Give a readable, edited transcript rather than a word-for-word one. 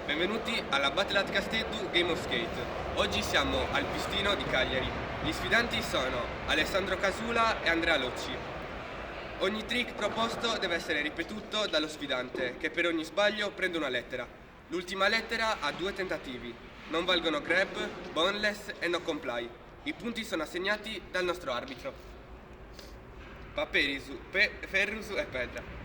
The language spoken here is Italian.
Benvenuti alla Battle at Castello Game of Skate. Oggi siamo al pistino di Cagliari. Gli sfidanti sono Alessandro Casula e Andrea Locci. Ogni trick proposto deve essere ripetuto dallo sfidante, che per ogni sbaglio prende una lettera. L'ultima lettera ha 2 tentativi. Non valgono grab, boneless e no comply. I punti sono assegnati dal nostro arbitro. Paperi su ferro e pietra.